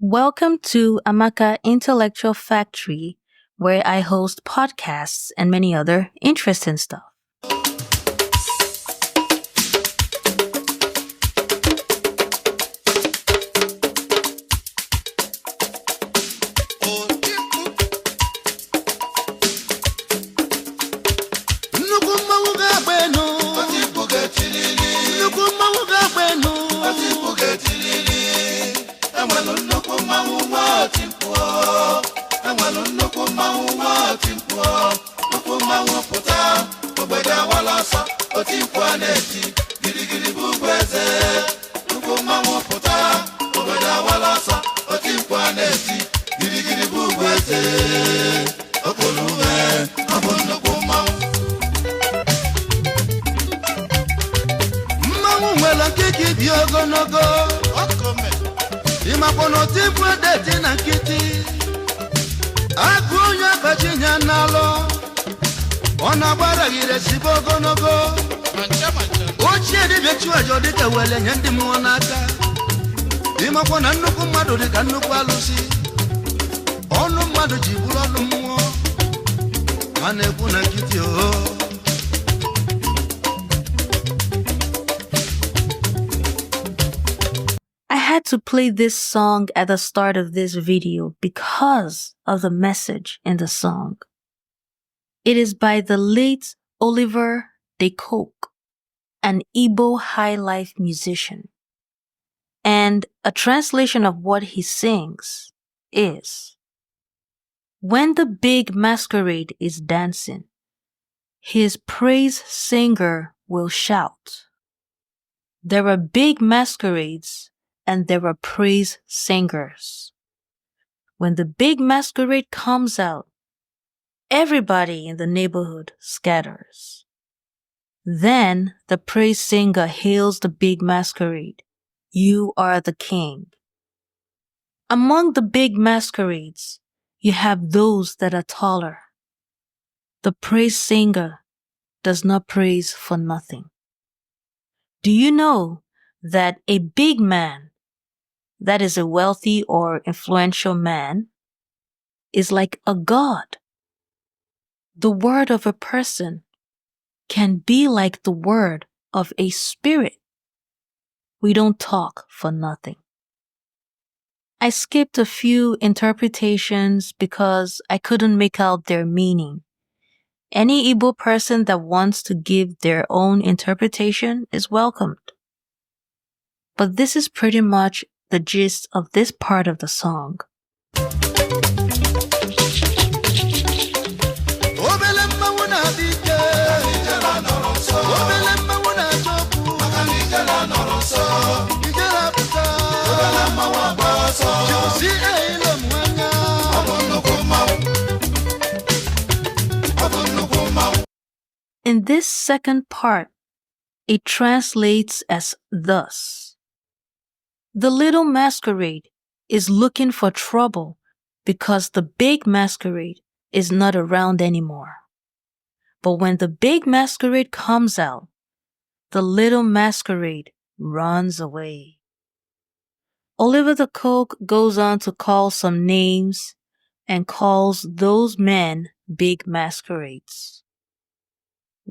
Welcome to Amaka Intellectual Factory, where I host podcasts and many other interesting stuff. I had to play this song at the start of this video because of the message in the song. It is by the late Oliver De Coque, an Igbo high life musician. And a translation of what he sings is, when the big masquerade is dancing, his praise singer will shout. There are big masquerades and there are praise singers. When the big masquerade comes out, everybody in the neighborhood scatters. Then the praise singer hails the big masquerade. You are the king. Among the big masquerades, you have those that are taller. The praise singer does not praise for nothing. Do you know that a big man, that is a wealthy or influential man, is like a god? The word of a person can be like the word of a spirit. We don't talk for nothing. I skipped a few interpretations because I couldn't make out their meaning. Any Igbo person that wants to give their own interpretation is welcomed. But this is pretty much the gist of this part of the song. In this second part, it translates as thus. The little masquerade is looking for trouble because the big masquerade is not around anymore. But when the big masquerade comes out, the little masquerade runs away. Oliver De Coque goes on to call some names and calls those men big masquerades.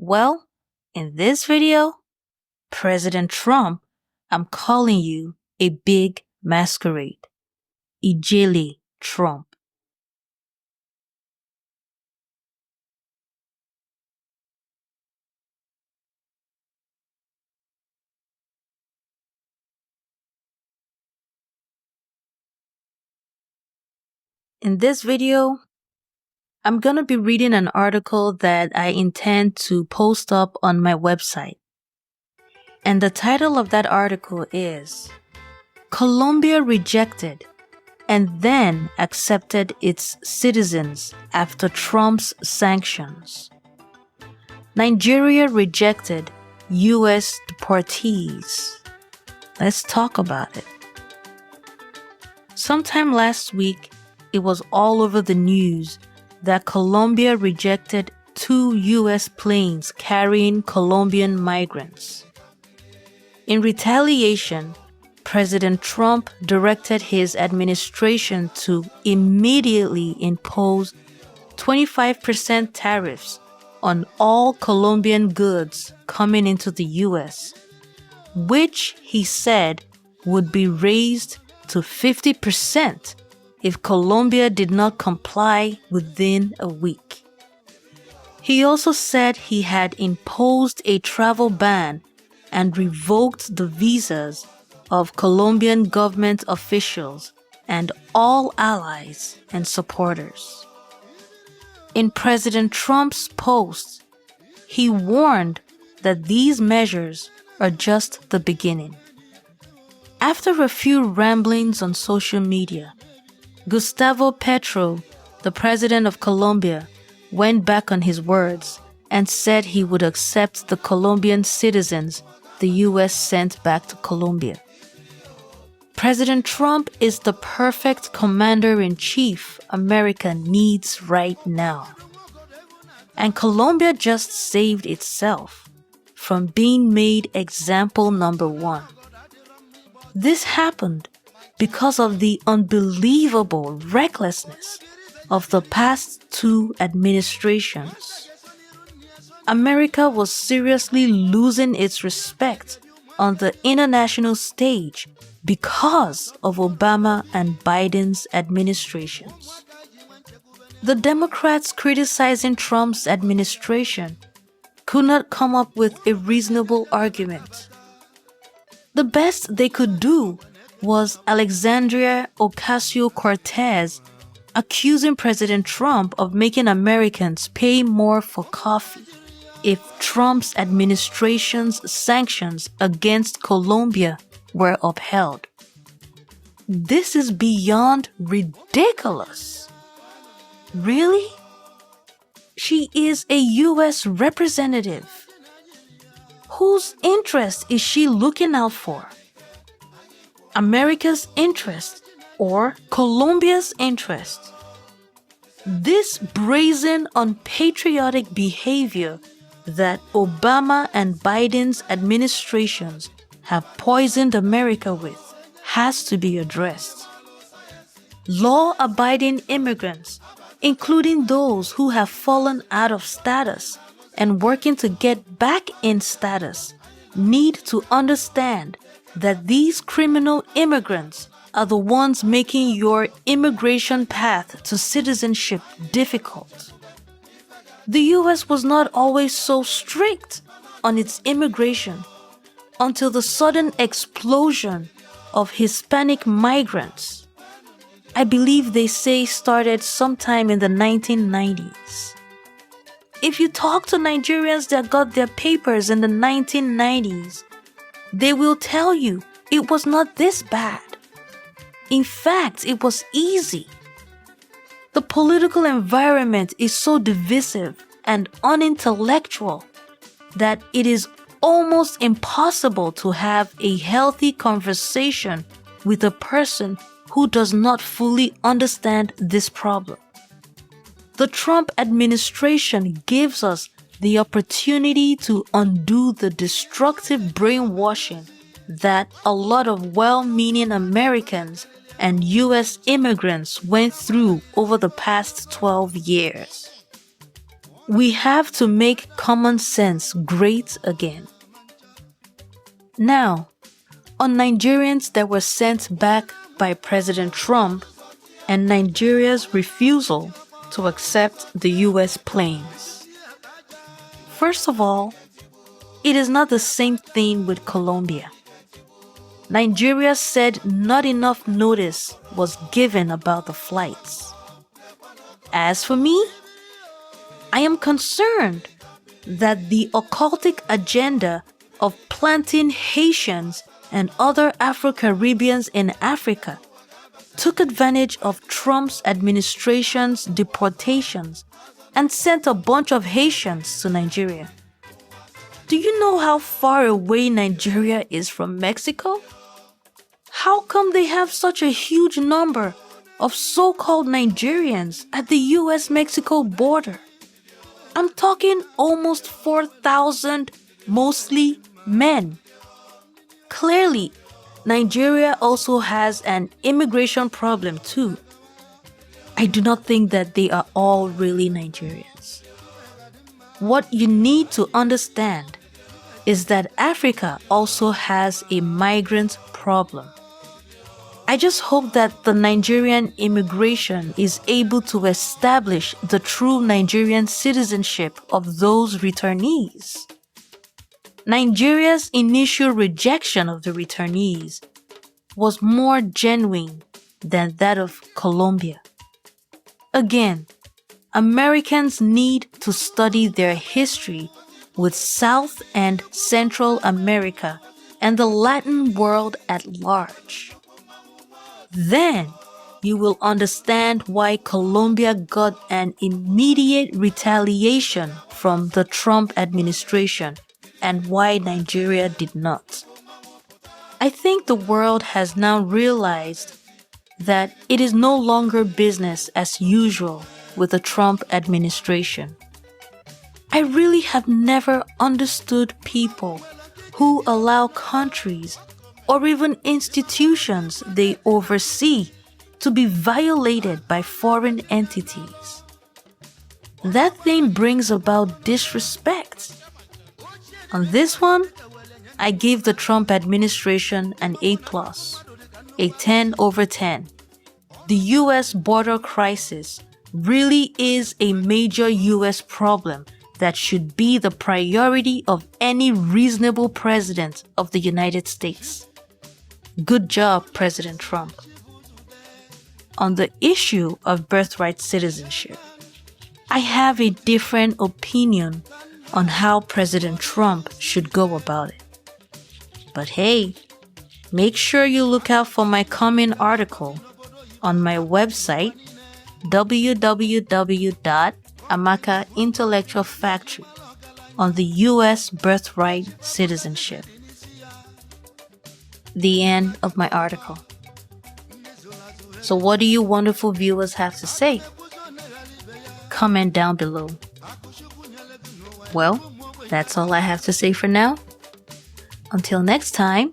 Well, in this video, President Trump, I'm calling you a big masquerade. Ijele Trump. In this video, I'm going to be reading an article that I intend to post up on my website. And the title of that article is Colombia Rejected and Then Accepted Its Citizens After Trump's Sanctions. Nigeria Rejected U.S. Deportees. Let's talk about it. Sometime last week, it was all over the news that Colombia rejected 2 U.S. planes carrying Colombian migrants. In retaliation, President Trump directed his administration to immediately impose 25% tariffs on all Colombian goods coming into the US, which he said would be raised to 50% if Colombia did not comply within a week. He also said he had imposed a travel ban and revoked the visas of Colombian government officials and all allies and supporters. In President Trump's post, he warned that these measures are just the beginning. After a few ramblings on social media, Gustavo Petro, the president of Colombia, went back on his words and said he would accept the Colombian citizens the US sent back to Colombia. President Trump is the perfect commander-in-chief America needs right now. And Colombia just saved itself from being made example number one. This happened because of the unbelievable recklessness of the past two administrations. America was seriously losing its respect on the international stage because of Obama and Biden's administrations. The Democrats criticizing Trump's administration could not come up with a reasonable argument. The best they could do was Alexandria Ocasio-Cortez accusing President Trump of making Americans pay more for coffee if Trump's administration's sanctions against Colombia were upheld. This is beyond ridiculous. Really? She is a U.S. representative. Whose interest is she looking out for? America's interest or Colombia's interest? This brazen, unpatriotic behavior that Obama and Biden's administrations have poisoned America with has to be addressed. Law-abiding immigrants, including those who have fallen out of status and working to get back in status, need to understand that these criminal immigrants are the ones making your immigration path to citizenship difficult. The US was not always so strict on its immigration until the sudden explosion of Hispanic migrants. I believe they say started sometime in the 1990s. If you talk to Nigerians that got their papers in the 1990s, they will tell you it was not this bad. In fact, it was easy. The political environment is so divisive and unintellectual that it is almost impossible to have a healthy conversation with a person who does not fully understand this problem. The Trump administration gives us the opportunity to undo the destructive brainwashing that a lot of well-meaning Americans and US immigrants went through over the past 12 years. We have to make common sense great again. Now, on Nigerians that were sent back by President Trump and Nigeria's refusal to accept the US planes. First of all, it is not the same thing with Colombia. Nigeria said not enough notice was given about the flights. As for me, I am concerned that the occultic agenda of planting Haitians and other Afro-Caribbeans in Africa took advantage of Trump's administration's deportations and sent a bunch of Haitians to Nigeria. Do you know how far away Nigeria is from Mexico? How come they have such a huge number of so-called Nigerians at the US-Mexico border? I'm talking almost 4,000, mostly men. Clearly, Nigeria also has an immigration problem too. I do not think that they are all really Nigerians. What you need to understand is that Africa also has a migrant problem. I just hope that the Nigerian immigration is able to establish the true Nigerian citizenship of those returnees. Nigeria's initial rejection of the returnees was more genuine than that of Colombia. Again, Americans need to study their history with South and Central America and the Latin world at large. Then you will understand why Colombia got an immediate retaliation from the Trump administration and why Nigeria did not. I think the world has now realized that it is no longer business as usual with the Trump administration. I really have never understood people who allow countries or even institutions they oversee to be violated by foreign entities. That thing brings about disrespect. On this one, I gave the Trump administration an A+, a 10 over 10. The US border crisis really is a major US problem that should be the priority of any reasonable president of the United States. Good job, President Trump. On the issue of birthright citizenship, I have a different opinion on how President Trump should go about it. But hey, make sure you look out for my coming article on my website, www.Amaka Intellectual Factory, on the US birthright citizenship. The end of my article. So what do you wonderful viewers have to say? Comment down below. Well, that's all I have to say for now. Until next time,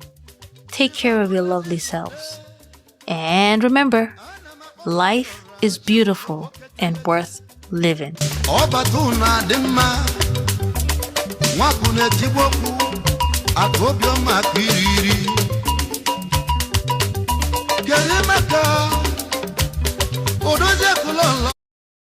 take care of your lovely selves. And remember, life is beautiful and worth living.